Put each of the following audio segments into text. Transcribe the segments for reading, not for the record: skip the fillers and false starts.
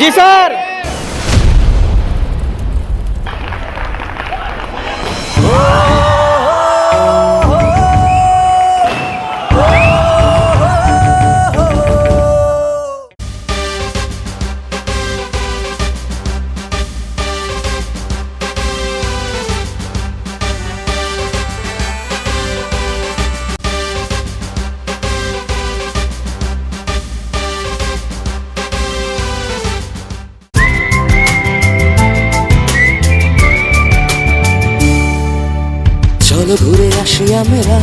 জি sir. চলো ঘুরে আসি আমরা,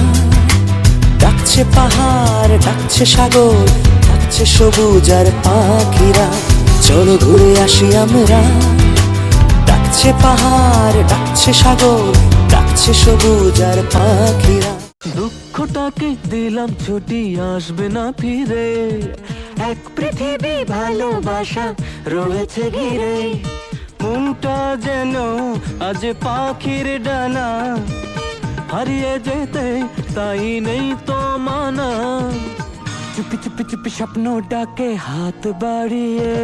ডাকছে পাহাড়, ডাকছে সাগর, ডাকছে সবুজ আর পাখিরা। চলো ঘুরে আসি আমরা, ডাকছে পাহাড়, ডাকছে সাগর, ডাকছে সবুজ আর পাখিরা। দুঃখটাকে দিলাম ছুটি, আসবে না ফিরে। এক পৃথিবী ভালোবাসা রয়েছে ঘিরে। মনটা যেন আজ পাখির ডানা, হারিয়ে যেতে তাই নেই তো মানা। চুপি চুপি চুপি স্বপ্ন ডাকে হাত বাড়িয়ে।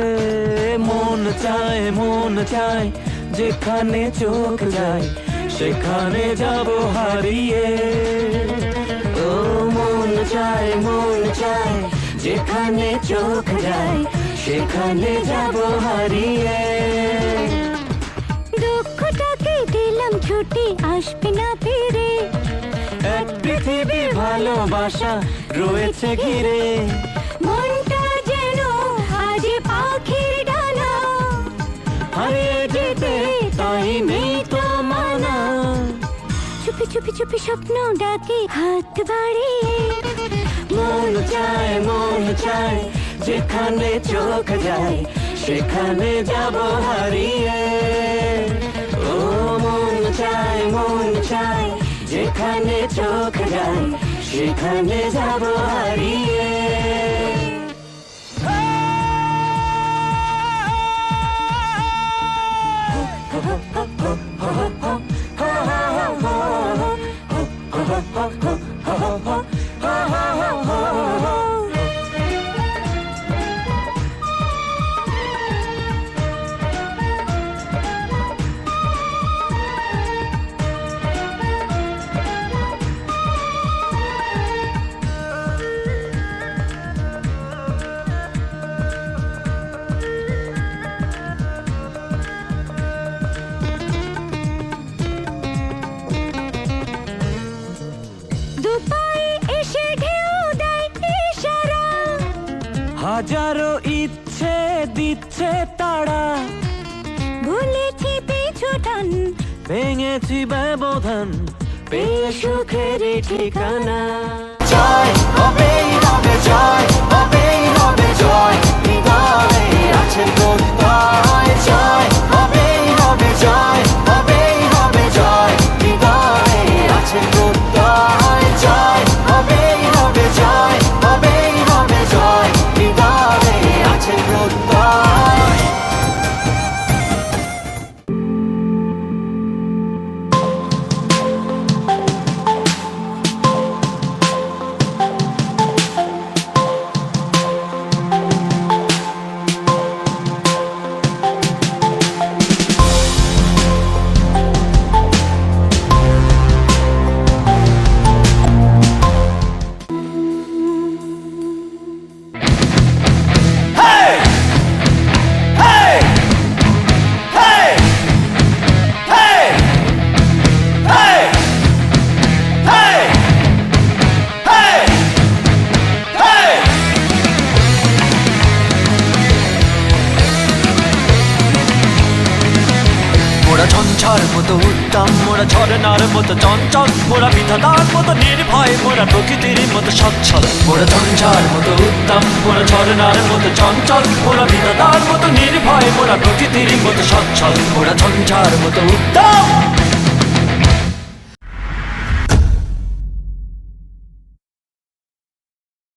মন চায় যেখানে চোখ যায় সেখানে যাব হারিয়ে। ও মন চায় যেখানে চোখ যায় সেখানে যাব হারিয়ে। দুঃখটাকে দিলাম ছুটি, আসবে না ফিরে। এক পৃথিবী ভালোবাসা রয়েছে ঘিরে। মনটা যেন আজ পাখির ডানা, হারিয়ে যেতে তাই নেই তো মানা। চুপি চুপি চুপি স্বপ্ন ডাকে হাত বাড়িয়ে। মন চায় যেখানে চোখ যায় সেখানে যাব হারিয়ে। ও মন চায় যেখানে চোখ যায় সেখানে যাব হারিয়ে। হাজারো ইচ্ছে দিচ্ছে তারা, ভুলেছি পিছু টান, ভেঙেছি ব্যবধান, পেয়ে সুখের ঠিকানা। জয় হবেই হবে, জয় হবেই হবে, জয় হৃদয়ে আছে প্রত্যয়। জয় হবেই হবে, জয় হবেই হবে, জয় হৃদয়ে আছে প্রত্যয়। জয় হবেই হবে, জয় হবেই হবে, জয় হৃদয়ে আছে প্রত্যয়। মোরা ঝঞ্ঝার মতো উত্তম, মোরা ঝরনার মতো চঞ্চল, মোরা বিধাতার মতো নির্ভয়, মোরা প্রকৃতির মতো সচ্ছল। মোরা ঝঞ্ঝার মতো উত্তম, মোরা ঝরনার মতো চঞ্চল, মোরা বিধাতার মতো নির্ভয়, মোরা প্রকৃতির মতো সচ্ছল। মোরা ঝঞ্ঝার মতো উত্তম।